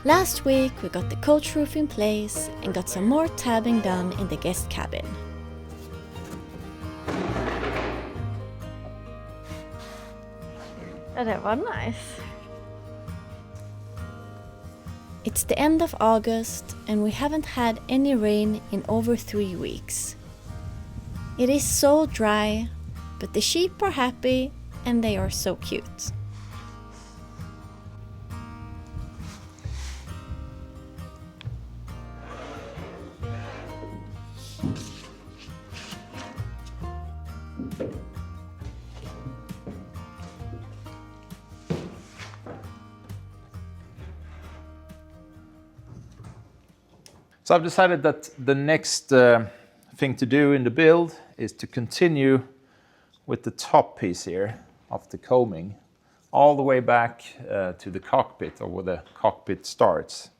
Last week we got the coach roof in place and got some more tabbing done in the guest cabin. Det var nice. It's the end of August and we haven't had any rain in over 3 weeks. It is so dry, but the sheep are happy and they are so cute. So I've decided that the next thing to do in the build is to continue with the top piece here of the coaming all the way back to the cockpit, or where the cockpit starts.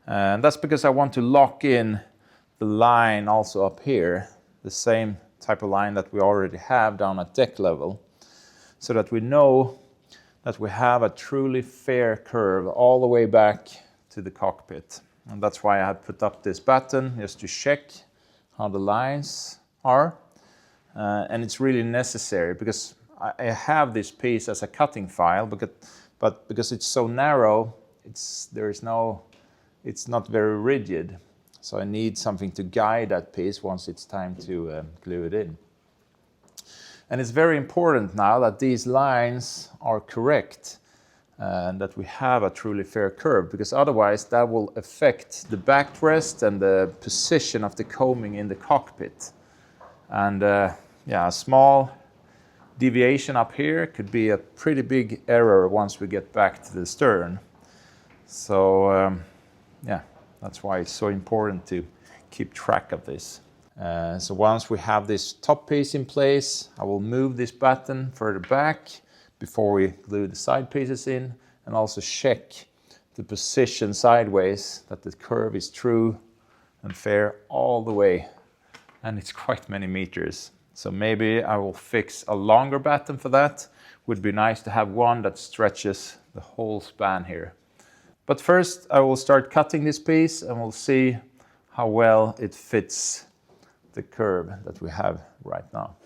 And that's because I want to lock in the line also up here, the same type of line that we already have down at deck level, so that we know that we have a truly fair curve all the way back to the cockpit. And that's why I have put up this button, just to check how the lines are. And it's really necessary because I have this piece as a cutting file, but because it's so narrow, it's not very rigid. So I need something to guide that piece once it's time to glue it in. And it's very important now that these lines are correct and that we have a truly fair curve, because otherwise that will affect the backrest and the position of the coaming in the cockpit. And a small deviation up here could be a pretty big error once we get back to the stern. So that's why it's so important to keep track of this. So once we have this top piece in place, I will move this button further back before we glue the side pieces in, and also check the position sideways, that the curve is true and fair all the way. And it's quite many meters. So maybe I will fix a longer button for that. Would be nice to have one that stretches the whole span here. But first I will start cutting this piece and we'll see how well it fits the curve that we have right now.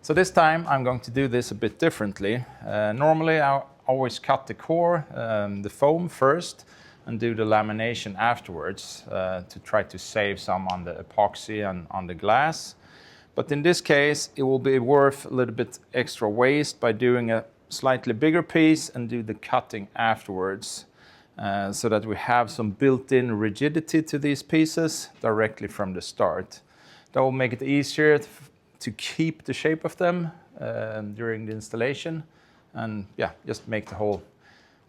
So this time I'm going to do this a bit differently. Normally I always cut the core, the foam first, and do the lamination afterwards to try to save some on the epoxy and on the glass. But in this case it will be worth a little bit extra waste by doing a slightly bigger piece and do the cutting afterwards, so that we have some built-in rigidity to these pieces directly from the start. That will make it easier to keep the shape of them during the installation, and just make the whole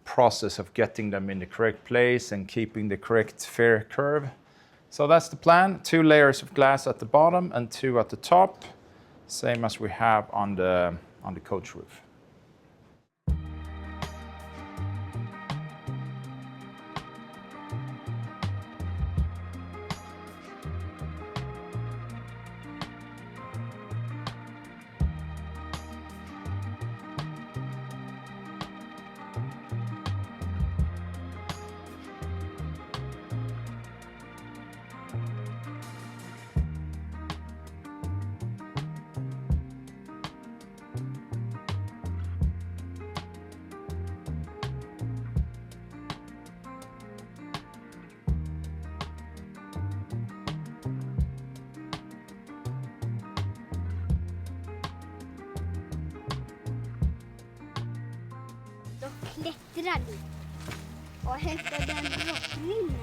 process of getting them in the correct place and keeping the correct fair curve. So that's the plan. 2 layers of glass at the bottom and 2 at the top, same as we have on the coach roof. klättrar dit. Och hämtar den rockrinnan.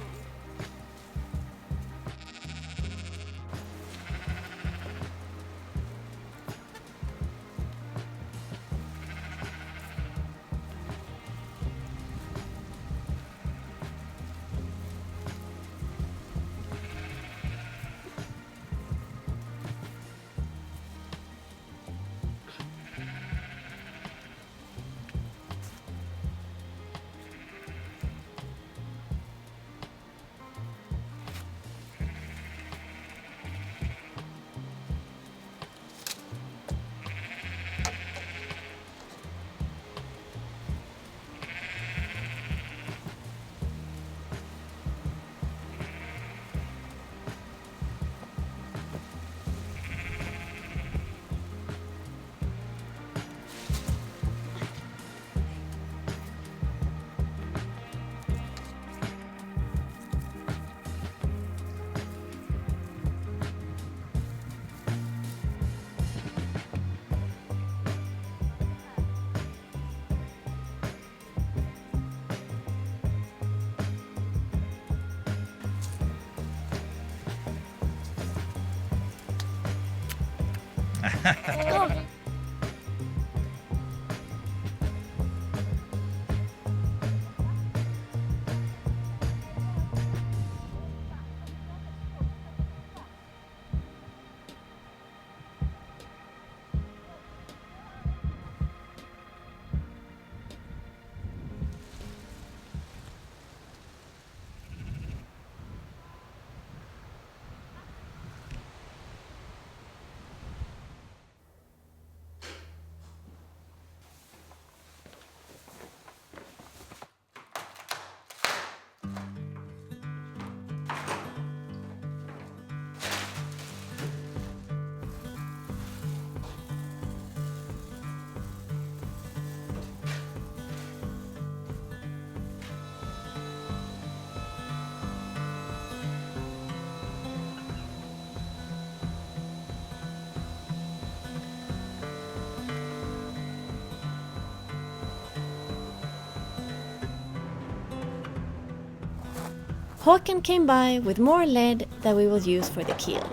Håkan came by with more lead that we will use for the keel.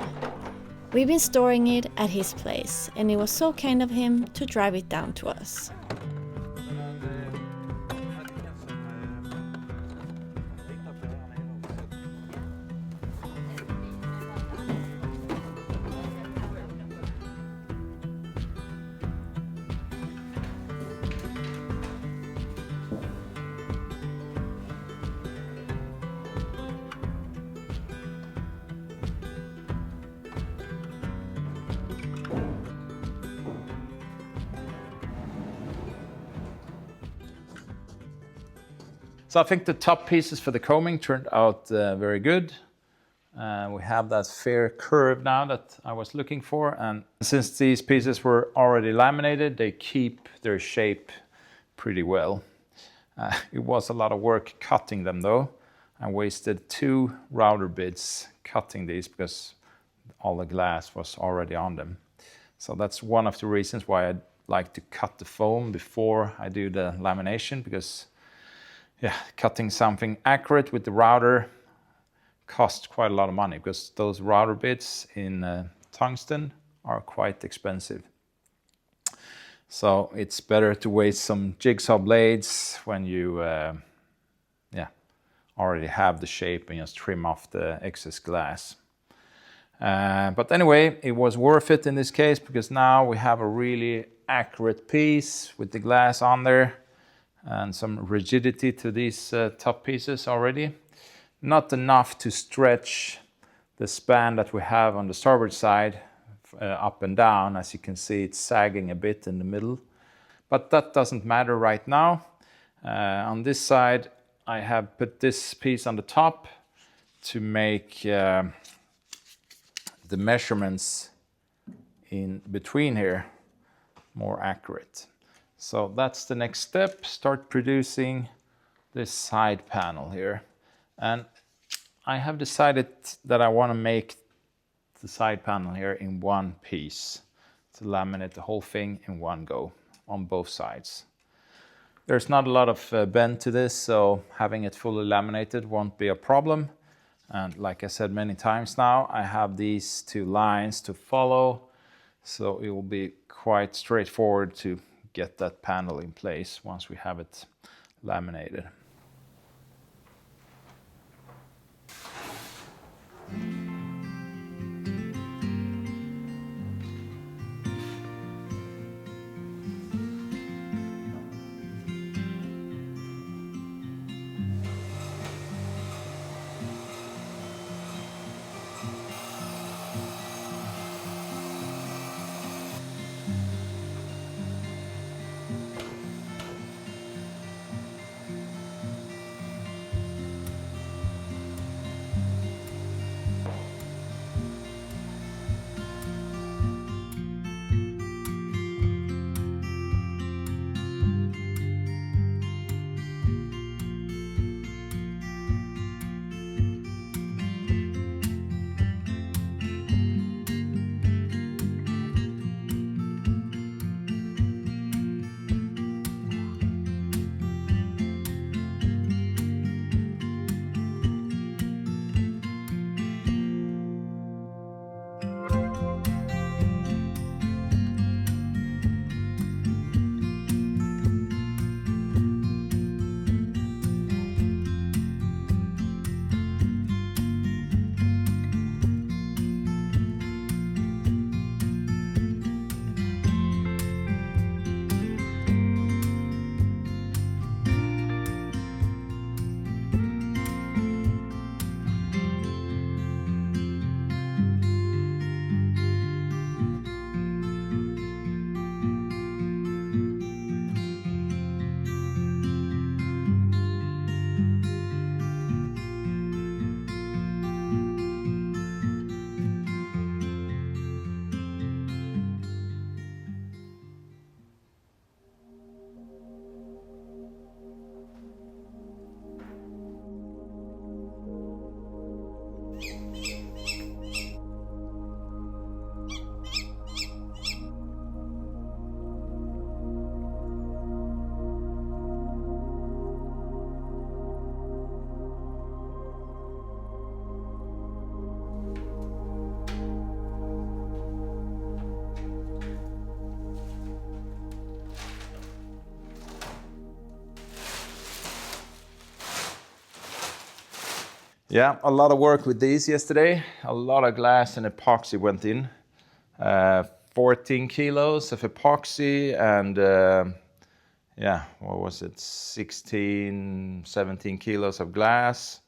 We've been storing it at his place, and it was so kind of him to drive it down to us. So I think the top pieces for the coaming turned out very good. We have that fair curve now that I was looking for, and since these pieces were already laminated, they keep their shape pretty well. It was a lot of work cutting them though. I wasted 2 router bits cutting these because all the glass was already on them. So that's one of the reasons why I like to cut the foam before I do the lamination, because cutting something accurate with the router costs quite a lot of money, because those router bits in tungsten are quite expensive. So it's better to waste some jigsaw blades when you already have the shape and just trim off the excess glass. But anyway, it was worth it in this case, because now we have a really accurate piece with the glass on there and some rigidity to these top pieces already. Not enough to stretch the span that we have on the starboard side up and down. As you can see, it's sagging a bit in the middle, but that doesn't matter right now. On this side, I have put this piece on the top to make the measurements in between here more accurate. So that's the next step, start producing this side panel here. And I have decided that I want to make the side panel here in one piece, to laminate the whole thing in one go on both sides. There's not a lot of bend to this, so having it fully laminated won't be a problem. And like I said many times now, I have these 2 lines to follow, so it will be quite straightforward to get that panel in place once we have it laminated. Yeah, a lot of work with these yesterday. A lot of glass and epoxy went in. 14 kilos of epoxy and yeah, what was it? 16, 17 kilos of glass.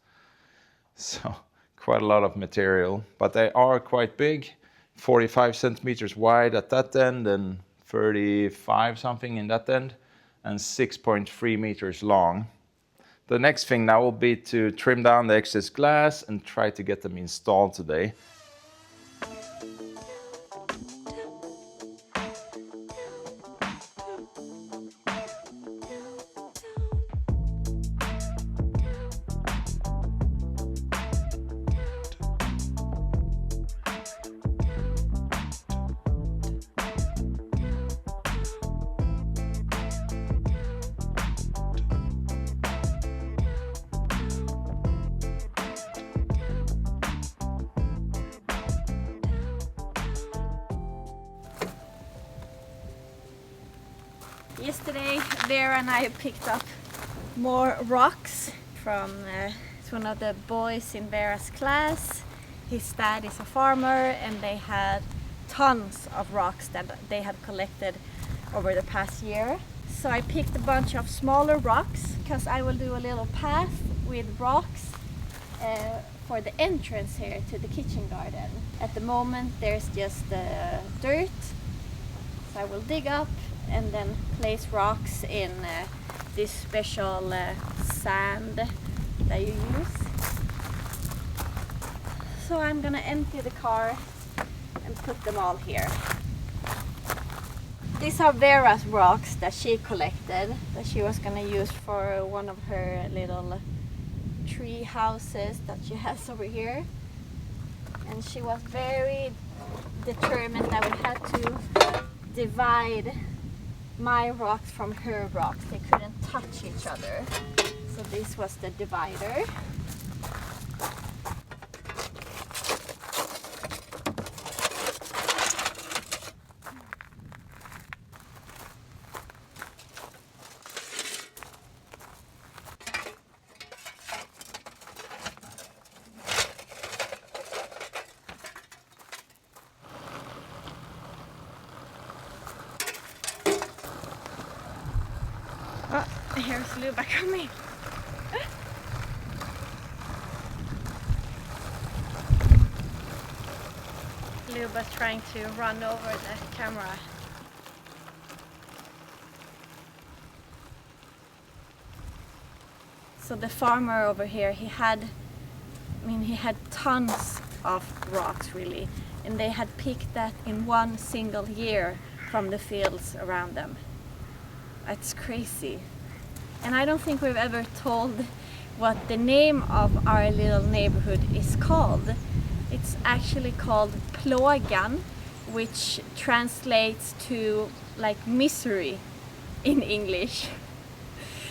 So quite a lot of material, but they are quite big. 45 centimeters wide at that end and 35 something in that end and 6.3 meters long. The next thing now will be to trim down the excess glass and try to get them installed today. Yesterday, Vera and I picked up more rocks from it's one of the boys in Vera's class. His dad is a farmer and they had tons of rocks that they had collected over the past year. So I picked a bunch of smaller rocks because I will do a little path with rocks for the entrance here to the kitchen garden. At the moment there's just dirt, so I will dig up and then place rocks in this special sand that you use. So I'm gonna empty the car and put them all here. These are Vera's rocks that she collected, that she was gonna use for one of her little tree houses that she has over here. And she was very determined that we had to divide my rocks from her rocks. They couldn't touch each other. So this was the divider. Oh, here's Luba coming. Luba's trying to run over the camera. So the farmer over here, he had tons of rocks really, and they had picked that in one single year from the fields around them. It's crazy. And I don't think we've ever told what the name of our little neighborhood is called. It's actually called Plågan, which translates to like misery in English.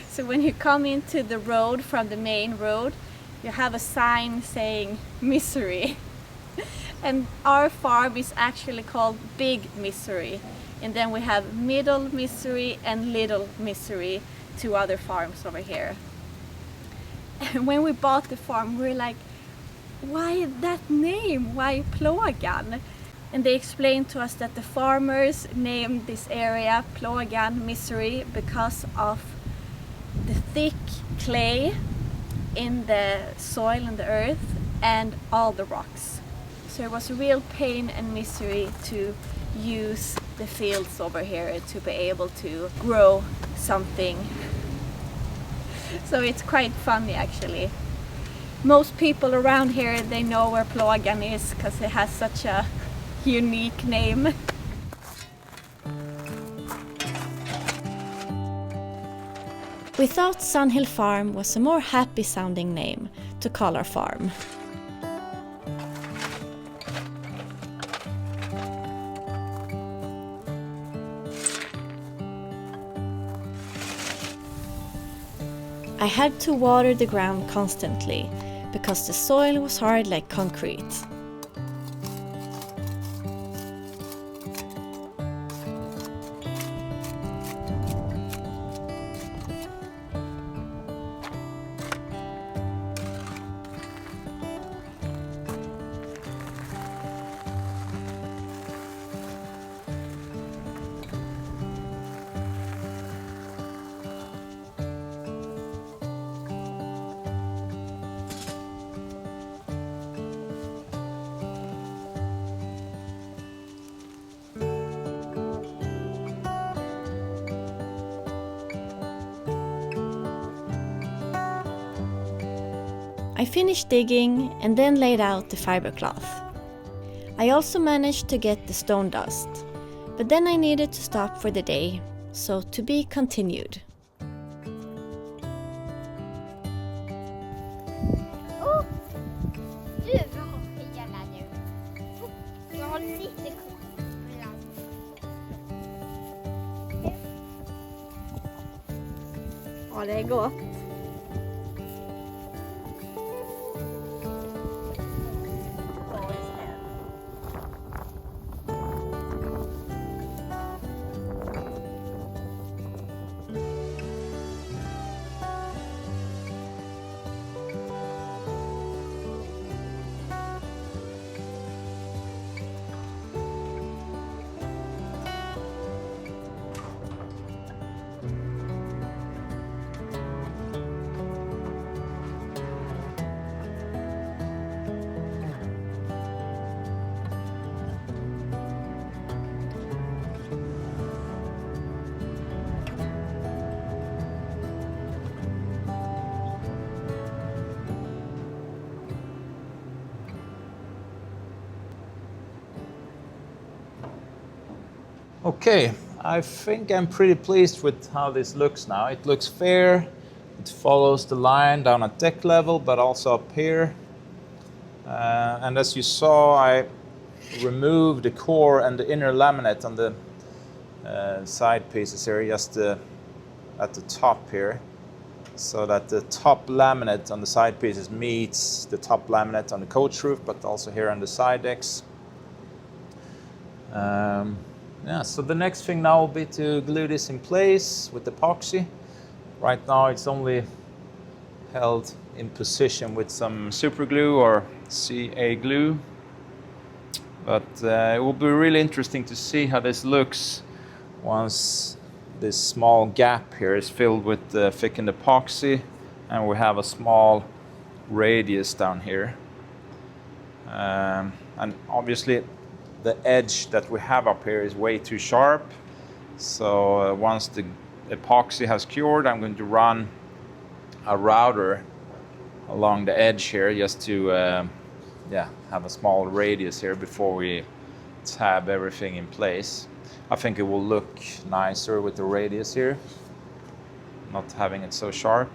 So when you come into the road from the main road, you have a sign saying misery. And our farm is actually called Big Misery. And then we have Middle Misery and Little Misery, two other farms over here. And when we bought the farm, we were like, why that name? Why Plågan? And they explained to us that the farmers named this area Plågan, Misery, because of the thick clay in the soil and the earth and all the rocks. So it was a real pain and misery to use the fields over here to be able to grow something. So it's quite funny actually. Most people around here, they know where Plågan is because it has such a unique name. We thought Sunhill Farm was a more happy sounding name to call our farm. I had to water the ground constantly because the soil was hard like concrete. I finished digging and then laid out the fiber cloth. I also managed to get the stone dust, but then I needed to stop for the day, so to be continued. Oh, du har hela nu. Jag har lite kort. Ja, det är gott. Okay, I think I'm pretty pleased with how this looks now. It looks fair, it follows the line down at deck level, but also up here. And as you saw, I removed the core and the inner laminate on the side pieces here, just at the top here, so that the top laminate on the side pieces meets the top laminate on the coach roof, but also here on the side decks. Yeah, so the next thing now will be to glue this in place with epoxy. Right now it's only held in position with some super glue or CA glue, but it will be really interesting to see how this looks once this small gap here is filled with thickened epoxy and we have a small radius down here. And obviously the edge that we have up here is way too sharp, so once the epoxy has cured, I'm going to run a router along the edge here just to have a small radius here before we tab everything in place. I think it will look nicer with the radius here, not having it so sharp.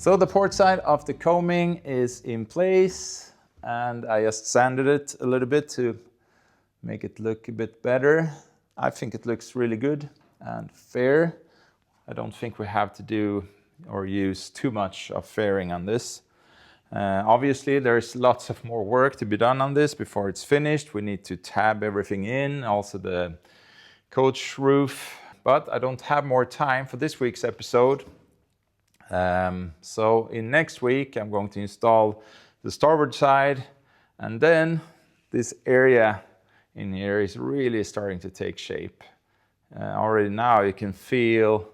So the port side of the coaming is in place, and I just sanded it a little bit to make it look a bit better. I think it looks really good and fair. I don't think we have to do or use too much of fairing on this. Obviously there's lots of more work to be done on this before it's finished. We need to tab everything in, also the coach roof, but I don't have more time for this week's episode. So in next week I'm going to install the starboard side, and then this area in here is really starting to take shape. Already now you can feel,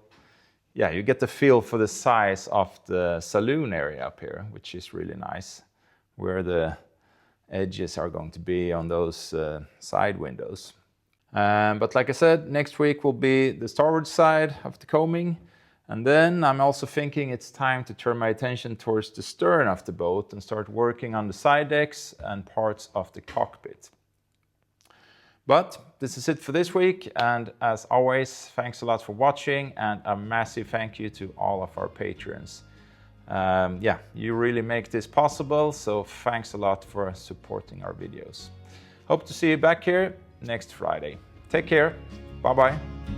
you get the feel for the size of the saloon area up here, which is really nice, where the edges are going to be on those side windows. But like I said, next week will be the starboard side of the coaming. And then I'm also thinking it's time to turn my attention towards the stern of the boat and start working on the side decks and parts of the cockpit. But this is it for this week, and as always, thanks a lot for watching, and a massive thank you to all of our patrons. You really make this possible, so thanks a lot for supporting our videos. Hope to see you back here next Friday. Take care. Bye-bye.